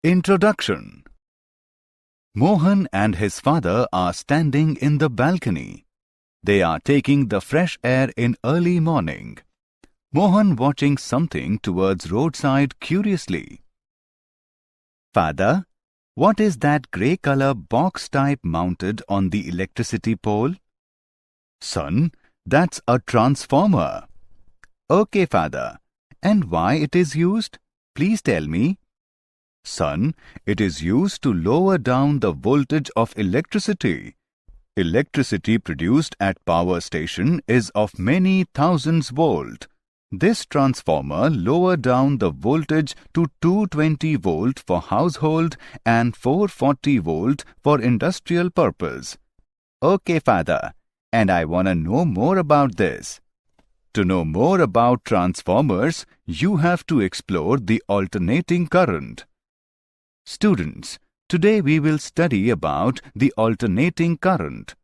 Introduction. Mohan and his father are standing in the balcony. They are taking the fresh air in early morning. Mohan watching something towards roadside curiously. Father, what is that grey color box type mounted on the electricity pole? Son, that's a transformer. Okay, father. And why it is used? Please tell me. Son, it is used to lower down the voltage of electricity. Electricity produced at power station is of many thousands volt. This transformer lower down the voltage to 220 volt for household and 440 volt for industrial purpose. Okay, father. And I want to know more about this. To know more about transformers, you have to explore the alternating current. Students, today we will study about the alternating current.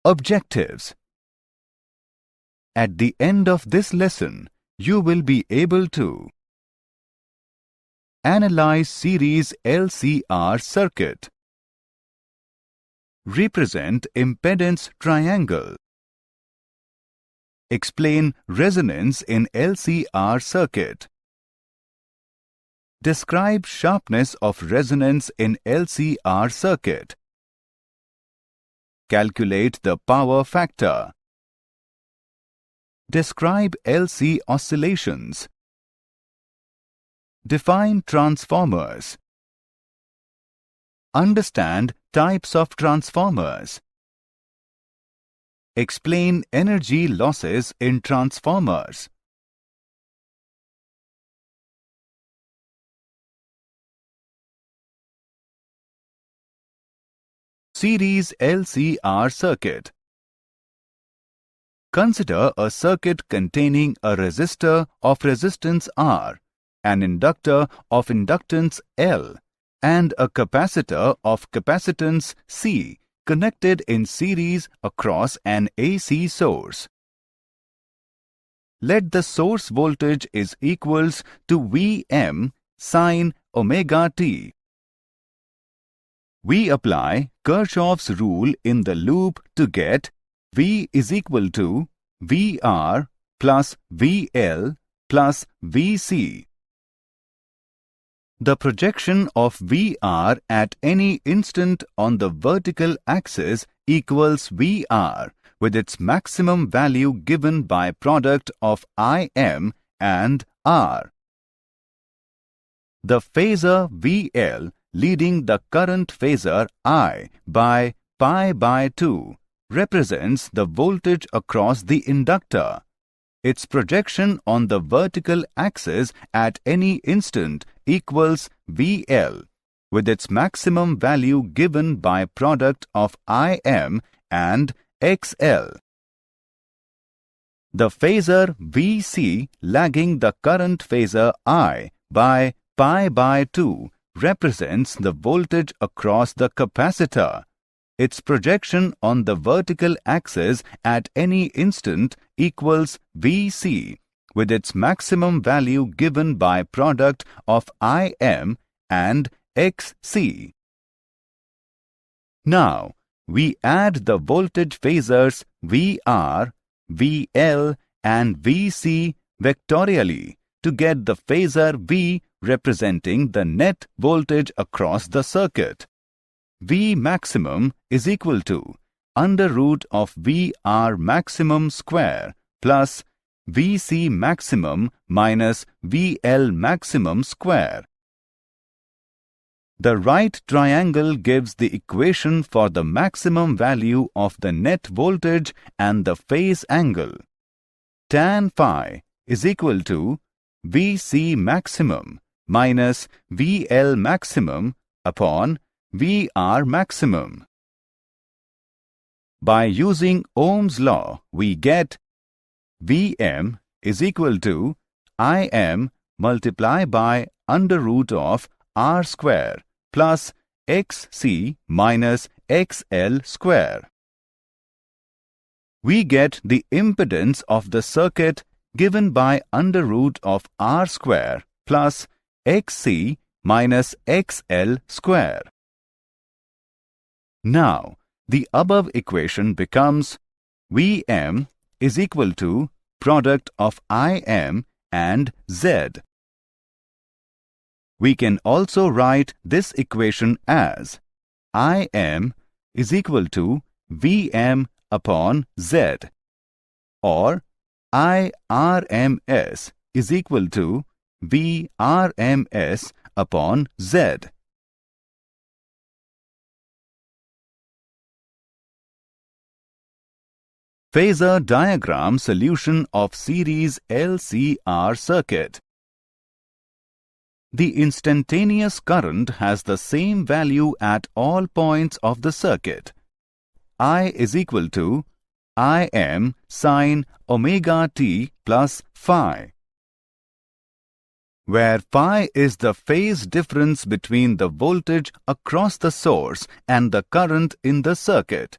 Objectives. At the end of this lesson, you will be able to analyze series LCR circuit, represent impedance triangle, explain resonance in LCR circuit, describe sharpness of resonance in LCR circuit, calculate the power factor, describe LC oscillations, define transformers, understand types of transformers, explain energy losses in transformers. Series LCR circuit. Consider a circuit containing a resistor of resistance R, an inductor of inductance L, and a capacitor of capacitance C connected in series across an AC source. Let the source voltage is equals to Vm sin omega t. We apply Kirchhoff's rule in the loop to get V is equal to VR plus VL plus VC. The projection of VR at any instant on the vertical axis equals VR with its maximum value given by product of Im and R. The phasor VL leading the current phasor I by pi by 2 represents the voltage across the inductor. Its projection on the vertical axis at any instant equals VL with its maximum value given by product of Im and XL. The phasor VC lagging the current phasor I by pi by 2 represents the voltage across the capacitor. Its projection on the vertical axis at any instant equals Vc with its maximum value given by product of Im and Xc. Now, we add the voltage phasors VR, VL and Vc vectorially to get the phasor V representing the net voltage across the circuit. V maximum is equal to under root of VR maximum square plus Vc maximum minus VL maximum square. The right triangle gives the equation for the maximum value of the net voltage and the phase angle. Tan phi is equal to Vc maximum minus VL maximum upon VR maximum. By using Ohm's law, we get Vm is equal to Im multiplied by under root of R square plus Xc minus XL square. we get the impedance of the circuit given by under root of R square plus Xc minus XL square. Now, the above equation becomes Vm is equal to product of Im and Z. We can also write this equation as Im is equal to Vm upon Z, or IRMS is equal to Vrms upon Z. Phasor diagram solution of series LCR circuit. The instantaneous current has the same value at all points of the circuit. I is equal to Im sin omega t plus phi, where phi is the phase difference between the voltage across the source and the current in the circuit.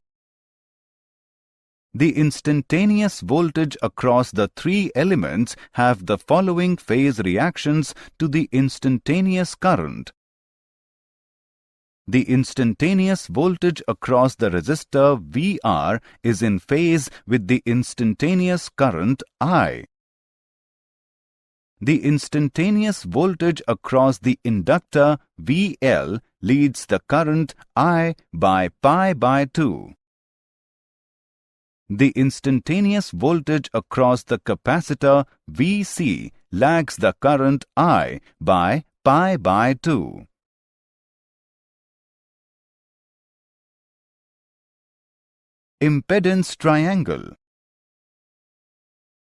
The instantaneous voltage across the three elements have the following phase reactions to the instantaneous current. The instantaneous voltage across the resistor VR is in phase with the instantaneous current I. The instantaneous voltage across the inductor VL leads the current I by pi by 2. The instantaneous voltage across the capacitor Vc lags the current I by pi by 2. Impedance triangle.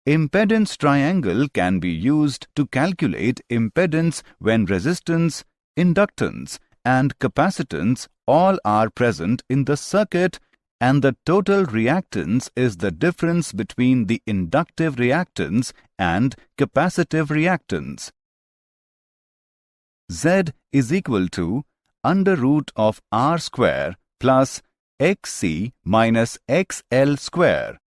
Impedance triangle can be used to calculate impedance when resistance, inductance, and capacitance all are present in the circuit, and the total reactance is the difference between the inductive reactance and capacitive reactance. Z is equal to under root of R square plus Xc minus XL square.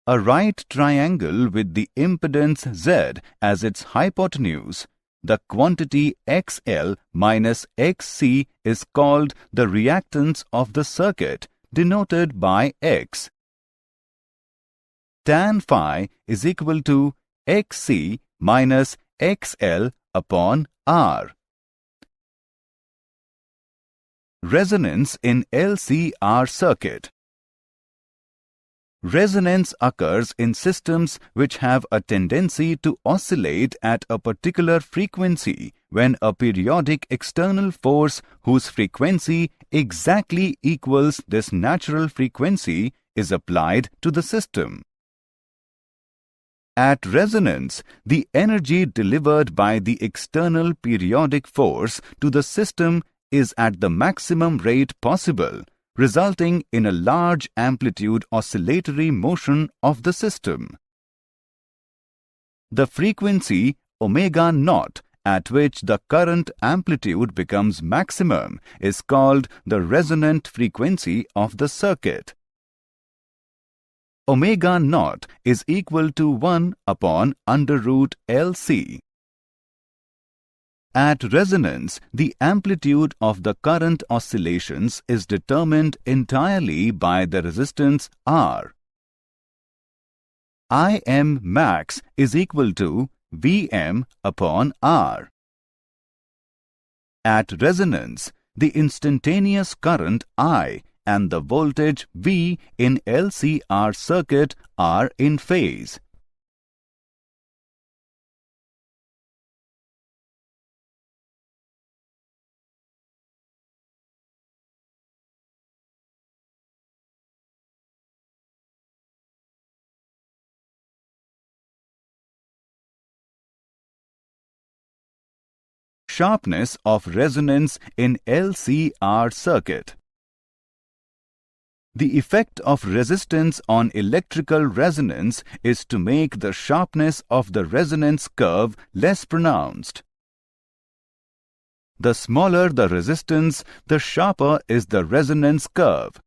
A right triangle with the impedance Z as its hypotenuse, the quantity XL minus Xc is called the reactance of the circuit, denoted by X. Tan phi is equal to Xc minus XL upon R. Resonance in LCR circuit. Resonance occurs in systems which have a tendency to oscillate at a particular frequency when a periodic external force whose frequency exactly equals this natural frequency is applied to the system. At resonance, the energy delivered by the external periodic force to the system is at the maximum rate possible, resulting in a large amplitude oscillatory motion of the system. The frequency omega naught at which the current amplitude becomes maximum is called the resonant frequency of the circuit. Omega naught is equal to 1 upon under root LC. At resonance, the amplitude of the current oscillations is determined entirely by the resistance R. Im max is equal to Vm upon R. At resonance, the instantaneous current I and the voltage V in LCR circuit are in phase. Sharpness of resonance in LCR circuit. The effect of resistance on electrical resonance is to make the sharpness of the resonance curve less pronounced. The smaller the resistance, the sharper is the resonance curve.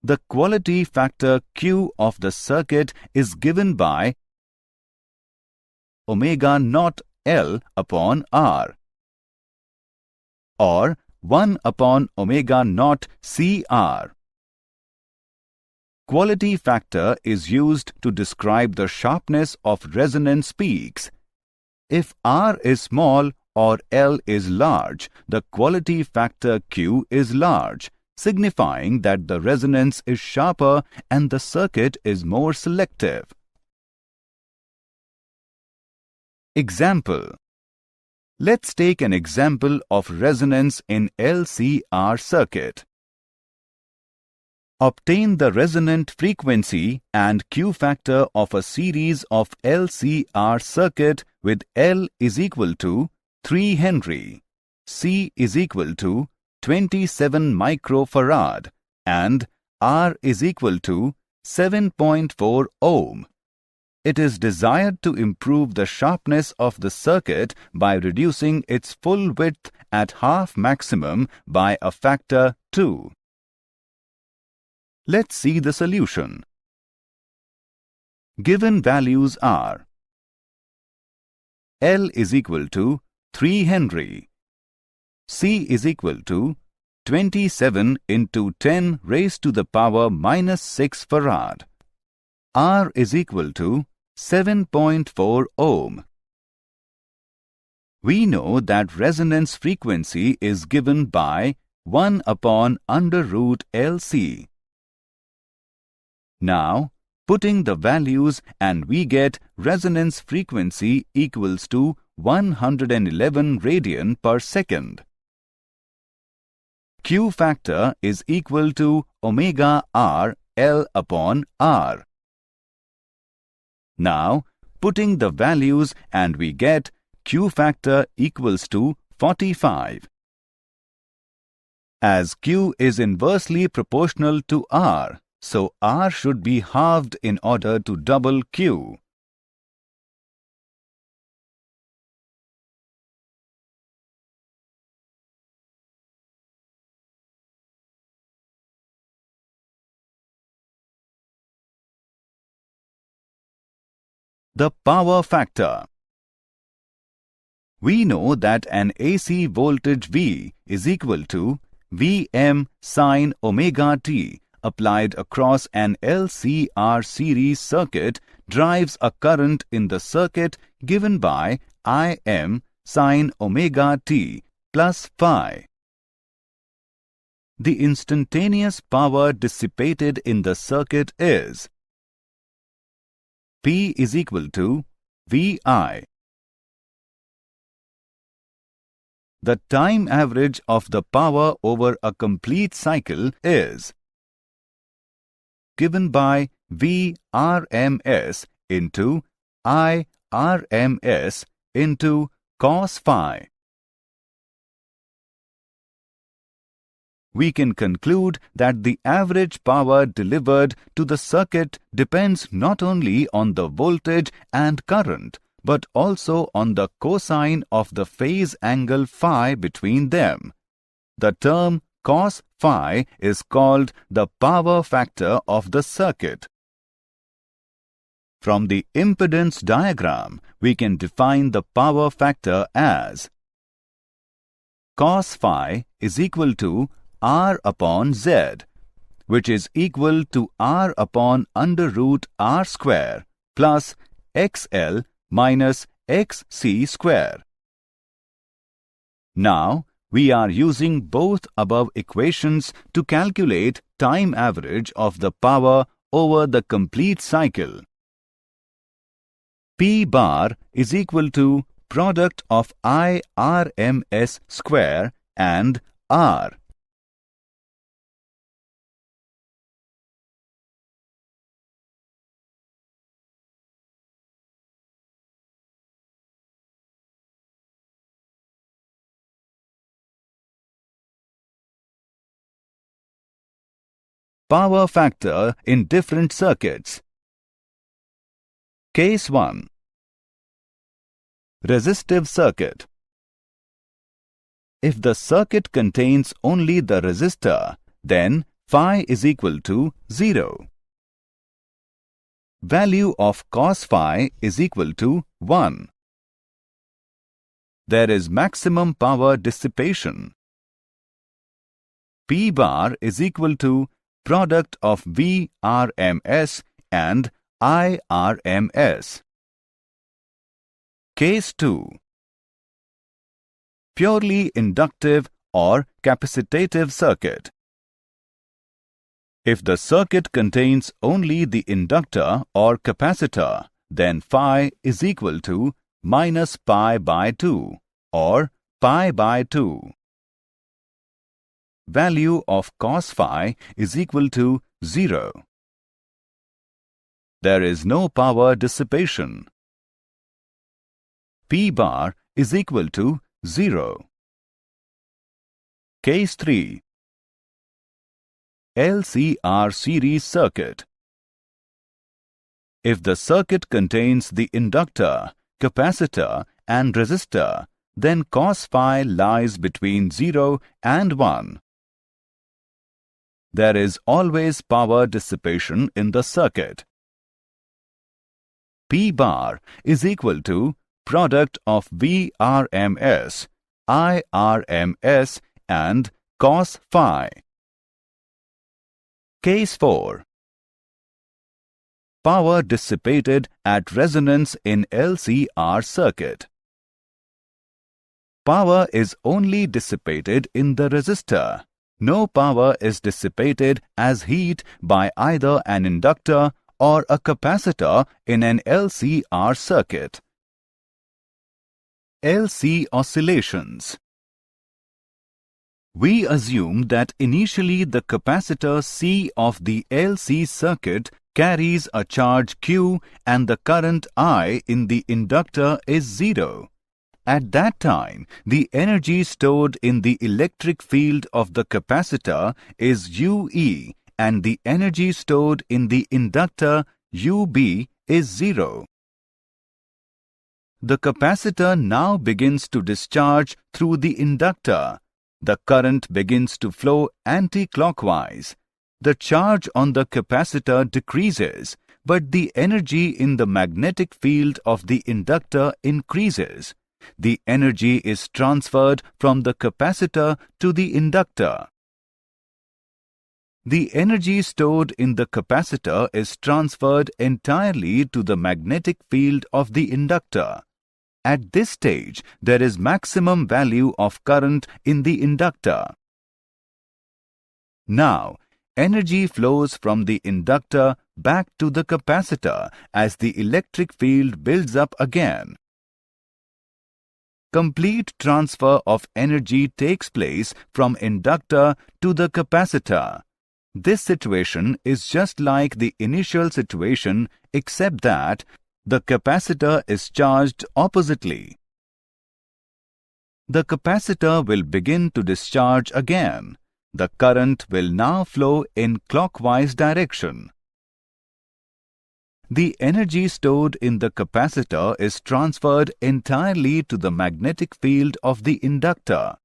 the quality factor Q of the circuit is given by omega naught L upon R, or 1 upon omega naught CR. Quality factor is used to describe the sharpness of resonance peaks. If R is small or L is large, the quality factor Q is large, signifying that the resonance is sharper and the circuit is more selective. Example. Let's take an example of resonance in LCR circuit. Obtain the resonant frequency and Q factor of a series of LCR circuit with L is equal to 3 Henry, C is equal to 27 microfarad and R is equal to 7.4 ohm. It is desired to improve the sharpness of the circuit by reducing its full width at half maximum by a factor 2. Let's see the solution. Given values are L is equal to 3 Henry, C is equal to 27 into 10 raised to the power minus 6 farad, R is equal to 7.4 ohm. We know that resonance frequency is given by 1 upon under root LC. Now, putting the values and we get resonance frequency equals to 111 radian per second. Q factor is equal to omega R L upon R. Now, putting the values and we get Q factor equals to 45. As Q is inversely proportional to R, so R should be halved in order to double Q. The power factor. We know that an AC voltage V is equal to Vm sin omega t applied across an LCR series circuit drives a current in the circuit given by Im sin omega t plus phi. The instantaneous power dissipated in the circuit is P is equal to Vi. The time average of the power over a complete cycle is given by Vrms into Irms into cos phi. We can conclude that the average power delivered to the circuit depends not only on the voltage and current, but also on the cosine of the phase angle phi between them. The term cos phi is called the power factor of the circuit. From the impedance diagram, we can define the power factor as cos phi is equal to R upon Z, which is equal to R upon under root R square plus XL minus XC square. Now, we are using both above equations to calculate time average of the power over the complete cycle. P bar is equal to product of IRMS square and R. Power factor in different circuits. Case 1. Resistive circuit. If the circuit contains only the resistor, then phi is equal to 0. Value of cos phi is equal to 1. There is maximum power dissipation. P bar is equal to product of Vrms and Irms. Case 2. Purely inductive or capacitative circuit. If the circuit contains only the inductor or capacitor, then phi is equal to minus pi by 2 or pi by 2. Value of cos phi is equal to 0. There is no power dissipation. P bar is equal to 0. Case 3. LCR series circuit. If the circuit contains the inductor, capacitor and resistor, then cos phi lies between 0 and 1. There is always power dissipation in the circuit. P bar is equal to product of Vrms, Irms and cos phi. Case 4. Power dissipated at resonance in LCR circuit. Power is only dissipated in the resistor. No power is dissipated as heat by either an inductor or a capacitor in an LCR circuit. LC oscillations. We assume that initially the capacitor C of the LC circuit carries a charge Q and the current I in the inductor is 0. At that time, the energy stored in the electric field of the capacitor is UE and the energy stored in the inductor UB is 0. The capacitor now begins to discharge through the inductor. The current begins to flow anti-clockwise. The charge on the capacitor decreases, but the energy in the magnetic field of the inductor increases. The energy is transferred from the capacitor to the inductor. The energy stored in the capacitor is transferred entirely to the magnetic field of the inductor. At this stage, there is maximum value of current in the inductor. Now, energy flows from the inductor back to the capacitor as the electric field builds up again. Complete transfer of energy takes place from inductor to the capacitor. This situation is just like the initial situation except that the capacitor is charged oppositely. The capacitor will begin to discharge again. The current will now flow in clockwise direction. The energy stored in the capacitor is transferred entirely to the magnetic field of the inductor.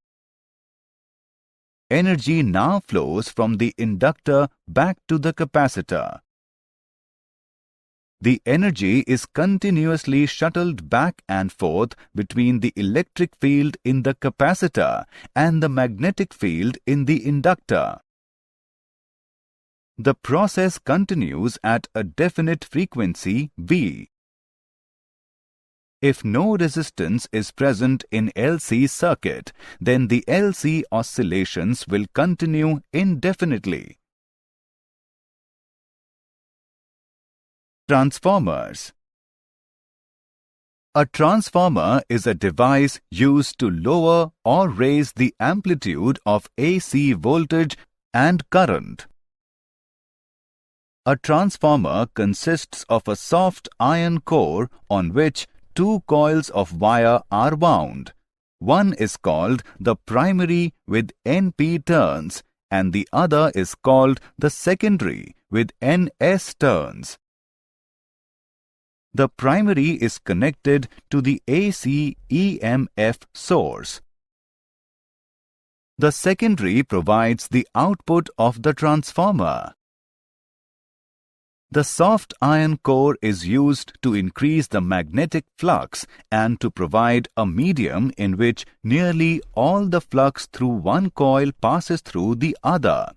Energy now flows from the inductor back to the capacitor. The energy is continuously shuttled back and forth between the electric field in the capacitor and the magnetic field in the inductor. The process continues at a definite frequency V. If no resistance is present in LC circuit, then the LC oscillations will continue indefinitely. Transformers. A transformer is a device used to lower or raise the amplitude of AC voltage and current. A transformer consists of a soft iron core on which two coils of wire are wound. One is called the primary with NP turns and the other is called the secondary with NS turns. The primary is connected to the AC EMF source. The secondary provides the output of the transformer. The soft iron core is used to increase the magnetic flux and to provide a medium in which nearly all the flux through one coil passes through the other.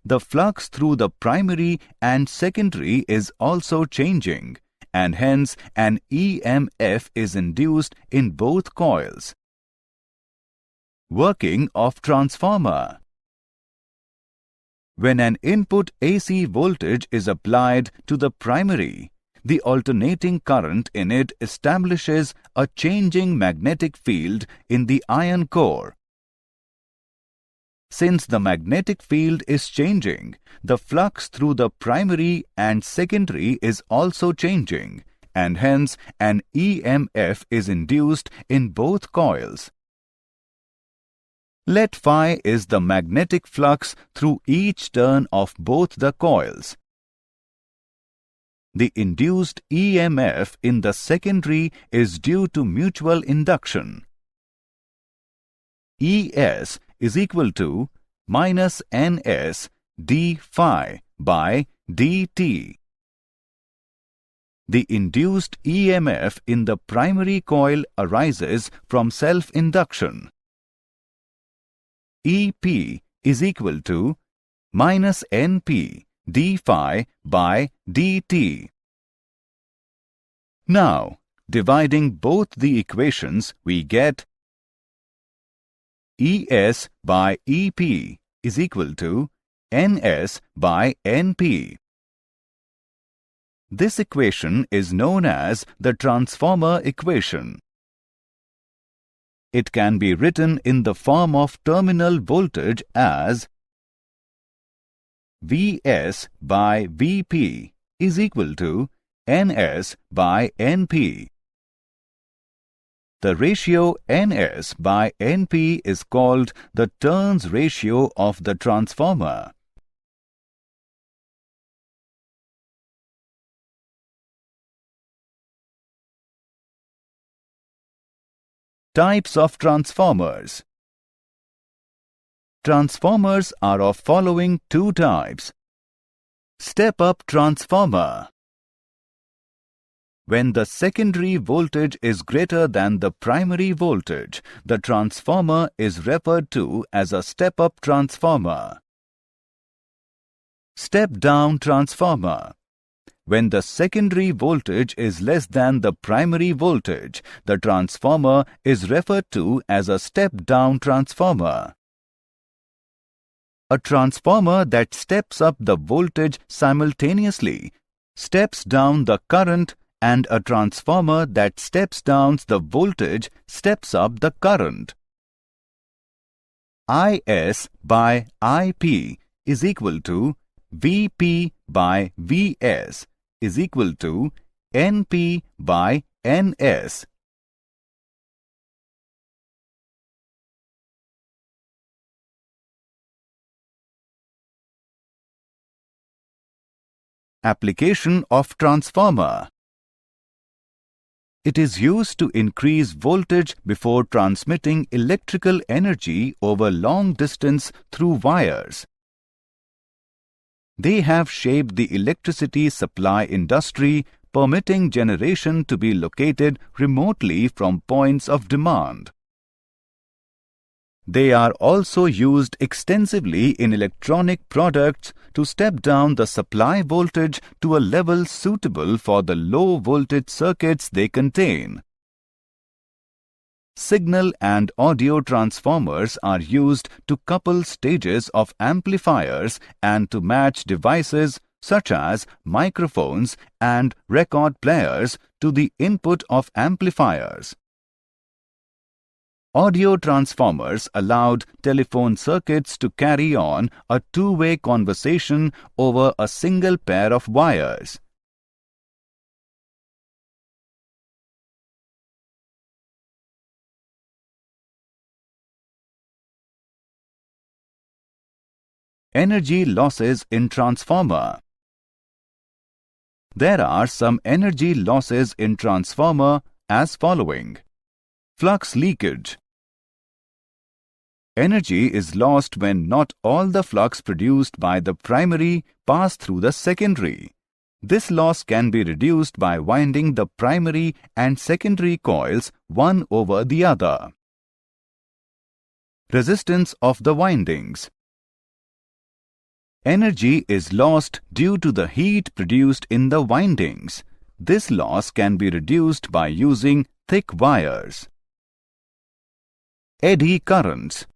The flux through the primary and secondary is also changing, and hence an EMF is induced in both coils. Working of transformer. When an input AC voltage is applied to the primary, the alternating current in it establishes a changing magnetic field in the iron core. Since the magnetic field is changing, the flux through the primary and secondary is also changing, and hence an EMF is induced in both coils. Let phi is the magnetic flux through each turn of both the coils. The induced EMF in the secondary is due to mutual induction. ES is equal to minus NS d phi by dt. The induced EMF in the primary coil arises from self-induction. EP is equal to minus NP d phi by dt. Now, dividing both the equations, we get ES by EP is equal to NS by NP. This equation is known as the transformer equation. It can be written in the form of terminal voltage as Vs by Vp is equal to Ns by Np. The ratio Ns by Np is called the turns ratio of the transformer. Types of transformers. Transformers are of following two types. Step-up transformer. When the secondary voltage is greater than the primary voltage, the transformer is referred to as a step-up transformer. Step-down transformer. When the secondary voltage is less than the primary voltage, the transformer is referred to as a step-down transformer. A transformer that steps up the voltage simultaneously steps down the current, and a transformer that steps down the voltage steps up the current. Is by Ip is equal to Vp by Vs is equal to Np by Ns. Application of transformer. It is used to increase voltage before transmitting electrical energy over long distance through wires. They have shaped the electricity supply industry, permitting generation to be located remotely from points of demand. They are also used extensively in electronic products to step down the supply voltage to a level suitable for the low voltage circuits they contain. Signal and audio transformers are used to couple stages of amplifiers and to match devices such as microphones and record players to the input of amplifiers. Audio transformers allowed telephone circuits to carry on a two-way conversation over a single pair of wires. Energy losses in transformer. There are some energy losses in transformer as following. Flux leakage. Energy is lost when not all the flux produced by the primary pass through the secondary. This loss can be reduced by winding the primary and secondary coils one over the other. Resistance of the windings. Energy is lost due to the heat produced in the windings. This loss can be reduced by using thick wires. Eddy currents.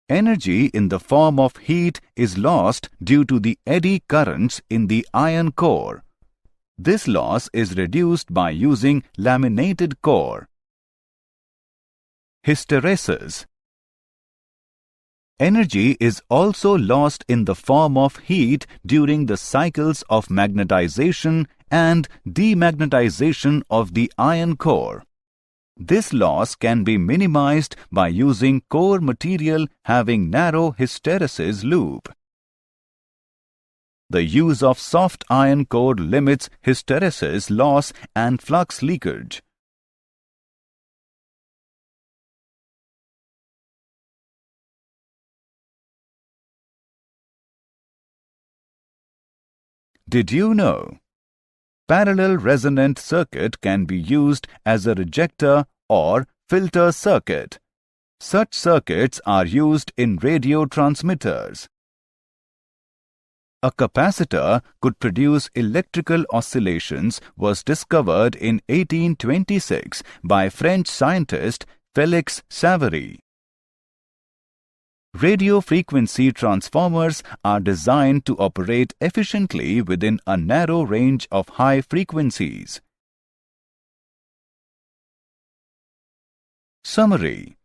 Energy in the form of heat is lost due to the eddy currents in the iron core. This loss is reduced by using laminated core. Hysteresis. Energy is also lost in the form of heat during the cycles of magnetization and demagnetization of the iron core. This loss can be minimized by using core material having narrow hysteresis loop. The use of soft iron core limits hysteresis loss and flux leakage. Did you know? Parallel resonant circuit can be used as a rejector or filter circuit. Such circuits are used in radio transmitters. A capacitor could produce electrical oscillations was discovered in 1826 by French scientist Félix Savary. Radio frequency transformers are designed to operate efficiently within a narrow range of high frequencies. Summary.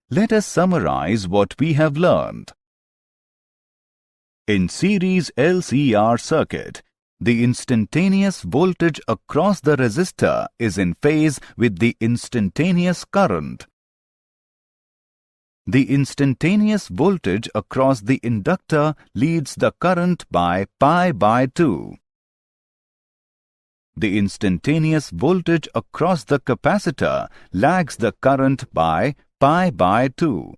Let us summarize what we have learned. In series LCR circuit, the instantaneous voltage across the resistor is in phase with the instantaneous current. The instantaneous voltage across the inductor leads the current by pi/2. The instantaneous voltage across the capacitor lags the current by pi/2.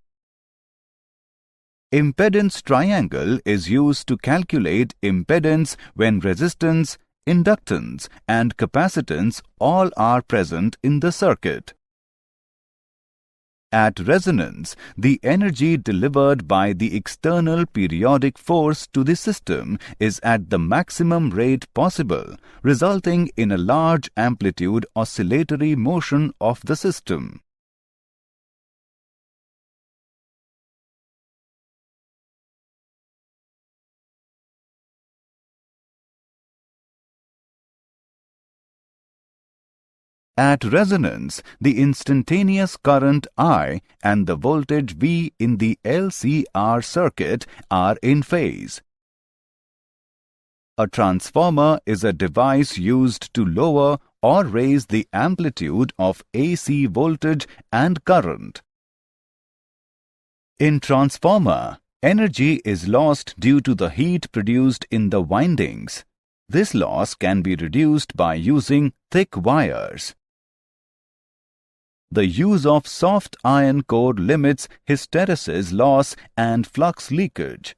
Impedance triangle is used to calculate impedance when resistance, inductance, and capacitance all are present in the circuit. At resonance, the energy delivered by the external periodic force to the system is at the maximum rate possible, resulting in a large amplitude oscillatory motion of the system. At resonance, the instantaneous current I and the voltage V in the LCR circuit are in phase. A transformer is a device used to lower or raise the amplitude of AC voltage and current. In transformer, energy is lost due to the heat produced in the windings. This loss can be reduced by using thick wires. The use of soft iron core limits hysteresis loss and flux leakage.